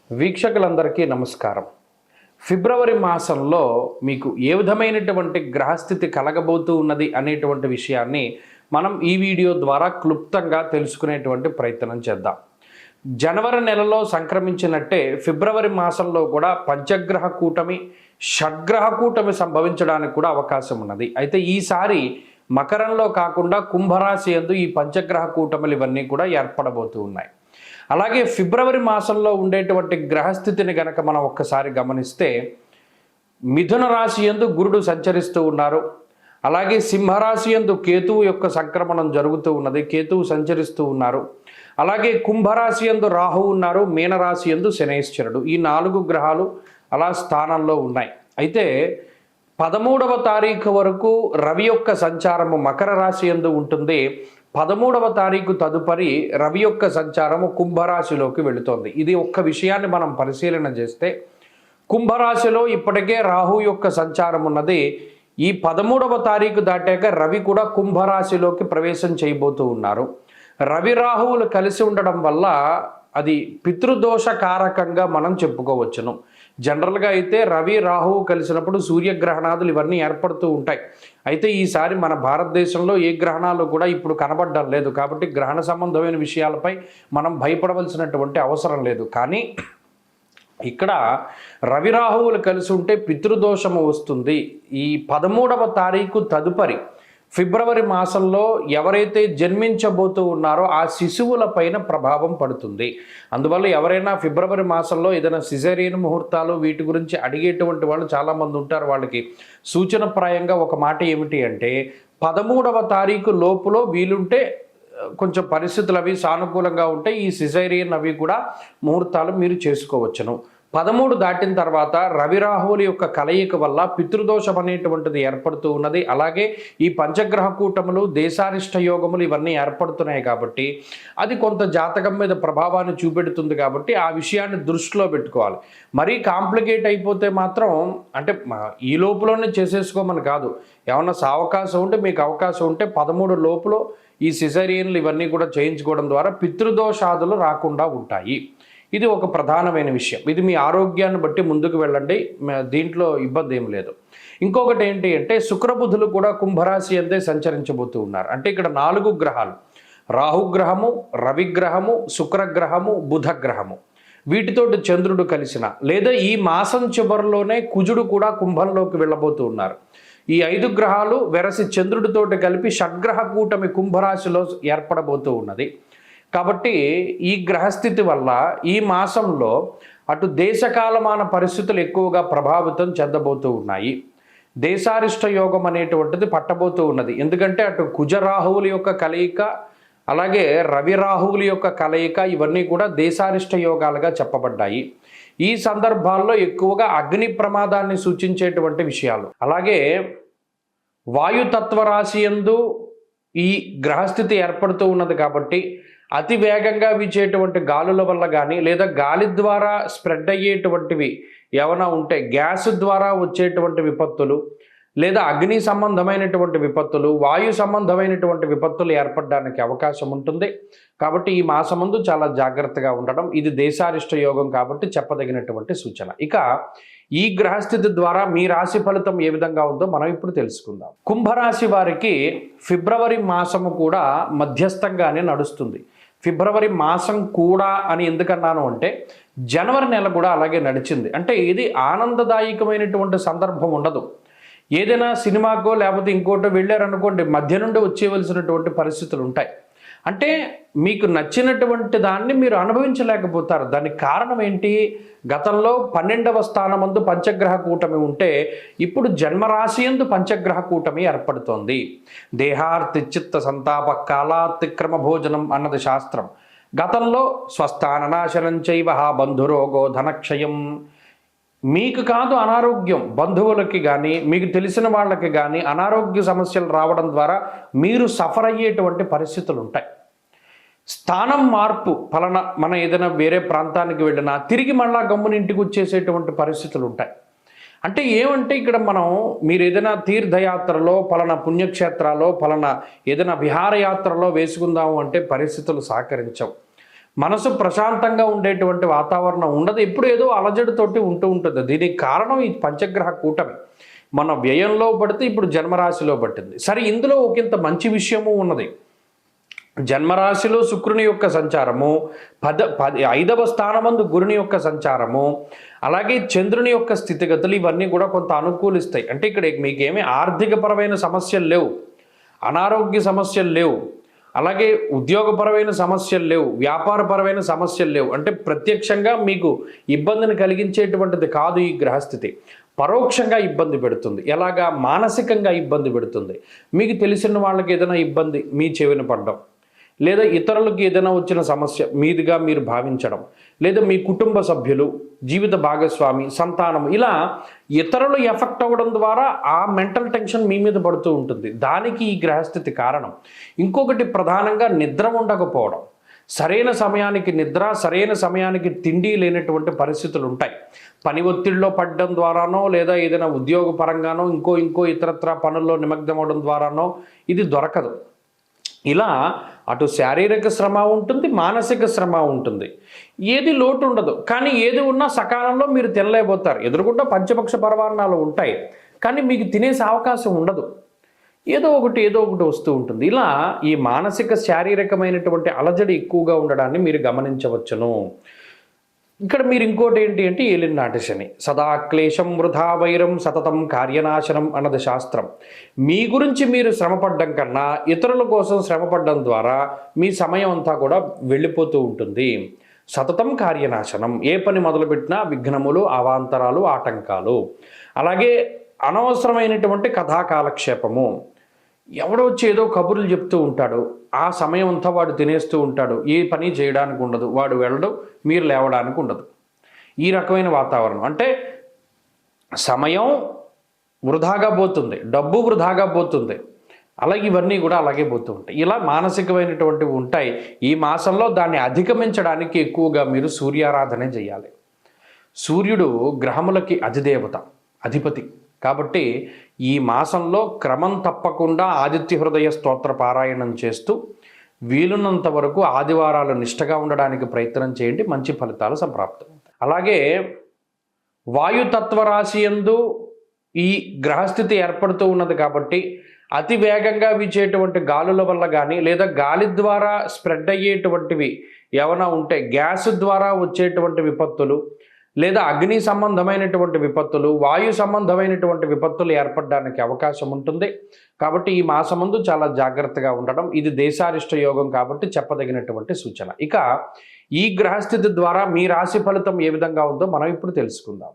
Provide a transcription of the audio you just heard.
వీక్షకులందరికీ నమస్కారం. ఫిబ్రవరి మాసంలో మీకు ఏ విధమైనటువంటి గ్రహస్థితి కలగబోతూ ఉన్నది అనేటువంటి విషయాన్ని మనం ఈ వీడియో ద్వారా క్లుప్తంగా తెలుసుకునేటువంటి ప్రయత్నం చేద్దాం. జనవరి నెలలో సంక్రమించినట్టే ఫిబ్రవరి మాసంలో కూడా పంచగ్రహ కూటమి, షడ్గ్రహ కూటమి సంభవించడానికి కూడా అవకాశం ఉన్నది. అయితే ఈసారి మకరంలో కాకుండా కుంభరాశి యందు ఈ పంచగ్రహ కూటములు ఇవన్నీ కూడా ఏర్పడబోతూ ఉన్నాయి. అలాగే ఫిబ్రవరి మాసంలో ఉండేటువంటి గ్రహస్థితిని గనక మనం ఒక్కసారి గమనిస్తే మిథున రాశి యందు గురుడు సంచరిస్తూ ఉన్నారు. అలాగే సింహరాశి యందు కేతువు యొక్క సంక్రమణం జరుగుతూ ఉన్నది, కేతువు సంచరిస్తూ ఉన్నారు. అలాగే కుంభరాశి యందు రాహువు ఉన్నారు, మీనరాశి యందు శనైశ్వరుడు. ఈ 4 గ్రహాలు అలా స్థానంలో ఉన్నాయి. అయితే 13వ తారీఖు వరకు రవి యొక్క సంచారము మకర రాశి యందు ఉంటుంది. 13వ తారీఖు తదుపరి రవి యొక్క సంచారము కుంభరాశిలోకి వెళుతోంది. ఇది ఒక్క విషయాన్ని మనం పరిశీలన చేస్తే కుంభరాశిలో ఇప్పటికే రాహు యొక్క సంచారం ఉన్నది. ఈ 13వ తారీఖు దాటాక రవి కూడా కుంభరాశిలోకి ప్రవేశం చేయబోతూ ఉన్నారు. రవి రాహువులు కలిసి ఉండడం వల్ల అది పితృదోష కారకంగా మనం చెప్పుకోవచ్చును. జనరల్గా అయితే రవి రాహువు కలిసినప్పుడు సూర్యగ్రహణాదులు ఇవన్నీ ఏర్పడుతూ ఉంటాయి. అయితే ఈసారి మన భారతదేశంలో ఏ గ్రహణాలు కూడా ఇప్పుడు కనబడడం లేదు. కాబట్టి గ్రహణ సంబంధమైన విషయాలపై మనం భయపడవలసినటువంటి అవసరం లేదు. కానీ ఇక్కడ రవి రాహువులు కలిసి ఉంటే పితృదోషము వస్తుంది. ఈ 13వ తారీఖు తదుపరి ఫిబ్రవరి మాసంలో ఎవరైతే జన్మించబోతూ ఉన్నారో ఆ శిశువుల పైన ప్రభావం పడుతుంది. అందువల్ల ఎవరైనా ఫిబ్రవరి మాసంలో ఏదైనా సిజేరియన్ ముహూర్తాలు వీటి గురించి అడిగేటువంటి వాళ్ళు చాలామంది ఉంటారు. వాళ్ళకి సూచనప్రాయంగా ఒక మాట ఏమిటి అంటే 13వ తారీఖు లోపులో వీలుంటే కొంచెం పరిస్థితులు అవి సానుకూలంగా ఉంటే ఈ సిజేరియన్ అవి కూడా ముహూర్తాలు మీరు చేసుకోవచ్చును. 13 దాటిన తర్వాత రవి రాహువుల యొక్క కలయిక వల్ల పితృదోషం అనేటువంటిది ఏర్పడుతూ ఉన్నది. అలాగే ఈ పంచగ్రహ కూటములు, దేశారిష్ట యోగములు ఇవన్నీ ఏర్పడుతున్నాయి కాబట్టి అది కొంత జాతకం మీద ప్రభావాన్ని చూపెడుతుంది. కాబట్టి ఆ విషయాన్ని దృష్టిలో పెట్టుకోవాలి. మరీ కాంప్లికేట్ అయిపోతే మాత్రం అంటే ఈ లోపులోనే చేసేసుకోమని కాదు. ఏమన్నా అవకాశం ఉంటే మీకు అవకాశం ఉంటే 13 లోపులో ఈ సిజేరియన్లు ఇవన్నీ కూడా చేయించుకోవడం ద్వారా పితృదోషాదులు రాకుండా ఉంటాయి. ఇది ఒక ప్రధానమైన విషయం. ఇది మీ ఆరోగ్యాన్ని బట్టి ముందుకు వెళ్ళండి, దీంట్లో ఇబ్బంది ఏం లేదు. ఇంకొకటి ఏంటి అంటే శుక్రబుధులు కూడా కుంభరాశి అంతే సంచరించబోతూ ఉన్నారు. అంటే ఇక్కడ 4 గ్రహాలు, రాహుగ్రహము, రవిగ్రహము, శుక్రగ్రహము, బుధగ్రహము, వీటితోటి చంద్రుడు కలిసిన లేదా ఈ మాసం చివరిలోనే కుజుడు కూడా కుంభంలోకి వెళ్ళబోతూ ఉన్నారు. ఈ 5 గ్రహాలు వెరసి చంద్రుడితోటి కలిపి షడ్గ్రహ కూటమి కుంభరాశిలో ఏర్పడబోతూ ఉన్నది. కాబట్టి ఈ గ్రహస్థితి వల్ల ఈ మాసంలో అటు దేశకాలమాన పరిస్థితులు ఎక్కువగా ప్రభావితం చెందబోతూ ఉన్నాయి. దేశారిష్ట యోగం అనేటువంటిది పట్టబోతూ ఉన్నది. ఎందుకంటే అటు కుజరాహువుల యొక్క కలయిక, అలాగే రవి రాహువుల యొక్క కలయిక ఇవన్నీ కూడా దేశారిష్ట యోగాలుగా చెప్పబడ్డాయి. ఈ సందర్భాల్లో ఎక్కువగా అగ్ని ప్రమాదాన్ని సూచించేటువంటి విషయాలు. అలాగే వాయుతత్వ రాశి యందు ఈ గ్రహస్థితి ఏర్పడుతూ ఉన్నది కాబట్టి అతి వేగంగా వీచేటువంటి గాలుల వల్ల కానీ లేదా గాలి ద్వారా స్ప్రెడ్ అయ్యేటువంటివి ఏమైనా ఉంటే గ్యాస్ ద్వారా వచ్చేటువంటి విపత్తులు లేదా అగ్ని సంబంధమైనటువంటి విపత్తులు, వాయు సంబంధమైనటువంటి విపత్తులు ఏర్పడడానికి అవకాశం ఉంటుంది. కాబట్టి ఈ మాసమందు చాలా జాగ్రత్తగా ఉండడం ఇది దేశారిష్ట యోగం కాబట్టి చెప్పదగినటువంటి సూచన. ఇక ఈ గ్రహస్థితి ద్వారా మీ రాశి ఫలితం ఏ విధంగా ఉందో మనం ఇప్పుడు తెలుసుకుందాం. కుంభరాశి వారికి ఫిబ్రవరి మాసము కూడా మధ్యస్థంగానే నడుస్తుంది. ఫిబ్రవరి మాసం కూడా అని ఎందుకన్నాను అంటే జనవరి నెల కూడా అలాగే నడిచింది. అంటే ఇది ఆనందదాయకమైనటువంటి సందర్భం ఉండదు. ఏదైనా సినిమాకో లేకపోతే ఇంకోటో వెళ్ళారనుకోండి, మధ్య నుండి వచ్చేవలసినటువంటి పరిస్థితులు ఉంటాయి. అంటే మీకు నచ్చినటువంటి దాన్ని మీరు అనుభవించలేకపోతారు. దానికి కారణం ఏంటి? గతంలో 12వ స్థానమందు పంచగ్రహ కూటమి ఉంటే ఇప్పుడు జన్మరాశి యందు పంచగ్రహ కూటమి ఏర్పడుతోంది. దేహార్తి చిత్త సంతాప కాలాతిక్రమ భోజనం అన్నది శాస్త్రం. గతంలో స్వస్థాననాశనం చైవ బంధురోగో ధనక్షయం. మీకు కాదు అనారోగ్యం, బంధువులకి కానీ మీకు తెలిసిన వాళ్ళకి కానీ అనారోగ్య సమస్యలు రావడం ద్వారా మీరు సఫర్ అయ్యేటువంటి పరిస్థితులు ఉంటాయి. స్థానం మార్పు ఫలన మనం ఏదైనా వేరే ప్రాంతానికి వెళ్ళినా తిరిగి మళ్ళా గమ్మున ఇంటికి వచ్చేసేటువంటి పరిస్థితులు ఉంటాయి. అంటే ఏమంటే ఇక్కడ మీరు ఏదైనా తీర్థయాత్రలో పలానా పుణ్యక్షేత్రాల్లో పలానా ఏదైనా విహారయాత్రలో వేసుకుందాము అంటే పరిస్థితులు సహకరించవు. మనసు ప్రశాంతంగా ఉండేటువంటి వాతావరణం ఉండదు, ఎప్పుడు ఏదో అలజడితోటి ఉంటూ ఉంటుంది. దీనికి కారణం ఈ పంచగ్రహ కూటమి. మన వ్యయంలో పడితే ఇప్పుడు జన్మరాశిలో పట్టింది. సరే, ఇందులో ఒకంత మంచి విషయము ఉన్నది. జన్మరాశిలో శుక్రుని యొక్క సంచారము, 5వ స్థానమందు గురుని యొక్క సంచారము, అలాగే చంద్రుని యొక్క స్థితిగతులు ఇవన్నీ కూడా కొంత అనుకూలిస్తాయి. అంటే ఇక్కడ మీకేమీ ఆర్థికపరమైన సమస్యలు లేవు, అనారోగ్య సమస్యలు లేవు, అలాగే ఉద్యోగపరమైన సమస్యలు లేవు, వ్యాపారపరమైన సమస్యలు లేవు. అంటే ప్రత్యక్షంగా మీకు ఇబ్బందిని కలిగించేటువంటిది కాదు ఈ గ్రహస్థితి. పరోక్షంగా ఇబ్బంది పెడుతుంది. ఎలాగా? మానసికంగా ఇబ్బంది పెడుతుంది. మీకు తెలిసిన వాళ్ళకి ఏదైనా ఇబ్బంది మీ చెవిన పడడం, లేదా ఇతరులకు ఏదైనా వచ్చిన సమస్య మీదుగా మీరు భావించడం, లేదా మీ కుటుంబ సభ్యులు, జీవిత భాగస్వామి, సంతానం, ఇలా ఇతరులు ఎఫెక్ట్ అవ్వడం ద్వారా ఆ మెంటల్ టెన్షన్ మీ మీద పడుతూ ఉంటుంది. దానికి ఈ గ్రహస్థితి కారణం. ఇంకొకటి ప్రధానంగా నిద్ర ఉండకపోవడం. సరైన సమయానికి నిద్ర, సరైన సమయానికి తిండి లేనటువంటి పరిస్థితులు ఉంటాయి. పని ఒత్తిడిలో పడడం ద్వారానో, లేదా ఏదైనా ఉద్యోగ పరంగానో, ఇంకో ఇతరత్ర పనుల్లో నిమగ్నం అవడం ద్వారానో ఇది దొరకదు. ఇలా అటు శారీరక శ్రమ ఉంటుంది, మానసిక శ్రమ ఉంటుంది. ఏది లోటు ఉండదు, కానీ ఏది ఉన్నా సకాలంలో మీరు తినలేకపోతారు. ఎదురుకుండా పంచపక్ష పరమాన్నాలు ఉంటాయి, కానీ మీకు తినేసే అవకాశం ఉండదు. ఏదో ఒకటి వస్తూ ఉంటుంది. ఇలా ఈ మానసిక శారీరకమైనటువంటి అలజడి ఎక్కువగా ఉండడాన్ని మీరు గమనించవచ్చును. ఇక్కడ మీరు ఇంకోటి ఏంటి అంటే ఏలినాటి శని. సదా క్లేశం వృధా వైరం సతతం కార్యనాశనం అన్నది శాస్త్రం. మీ గురించి మీరు శ్రమపడ్డం కన్నా ఇతరుల కోసం శ్రమపడ్డం ద్వారా మీ సమయం అంతా కూడా వెళ్ళిపోతూ ఉంటుంది. సతతం కార్యనాశనం. ఏ పని మొదలుపెట్టినా విఘ్నములు, అవాంతరాలు, ఆటంకాలు. అలాగే అనవసరమైనటువంటి కథాకాలక్షేపము. ఎవడో వచ్చి ఏదో కబుర్లు చెప్తూ ఉంటాడు, ఆ సమయం అంతా వాడు తినేస్తూ ఉంటాడు, ఏ పని చేయడానికి ఉండదు, వాడు వెళ్ళడం, మీరు లేవడానికి ఉండదు. ఈ రకమైన వాతావరణం అంటే సమయం వృధాగా పోతుంది, డబ్బు వృధాగా పోతుంది, అలాగే ఇవన్నీ కూడా అలాగే పోతూ ఉంటాయి. ఇలా మానసికమైనటువంటివి ఉంటాయి. ఈ మాసంలో దాన్ని అధిగమించడానికి ఎక్కువగా మీరు సూర్యారాధన చేయాలి. సూర్యుడు గ్రహములకి అధిదేవత, అధిపతి. కాబట్టి ఈ మాసంలో క్రమం తప్పకుండా ఆదిత్య హృదయ స్తోత్ర పారాయణం చేస్తూ వీలున్నంత వరకు ఆదివారాలు నిష్టగా ఉండడానికి ప్రయత్నం చేయండి. మంచి ఫలితాలు సంప్రాప్తం. అలాగే వాయుతత్వ రాశి యందు ఈ గ్రహస్థితి ఏర్పడుతూ ఉన్నది కాబట్టి అతి వేగంగా వీచేటువంటి గాలుల వల్ల కానీ, లేదా గాలి ద్వారా స్ప్రెడ్ అయ్యేటువంటివి ఏమైనా ఉంటే, గ్యాస్ ద్వారా వచ్చేటువంటి విపత్తులు, లేదా అగ్ని సంబంధమైనటువంటి విపత్తులు, వాయు సంబంధమైనటువంటి విపత్తులు ఏర్పడడానికి అవకాశం ఉంటుంది. కాబట్టి ఈ మాసమందు చాలా జాగ్రత్తగా ఉండడం, ఇది దేశారిష్ట యోగం కాబట్టి చెప్పదగినటువంటి సూచన. ఇక ఈ గ్రహస్థితి ద్వారా మీ రాశి ఫలితం ఏ విధంగా ఉందో మనం ఇప్పుడు తెలుసుకుందాం.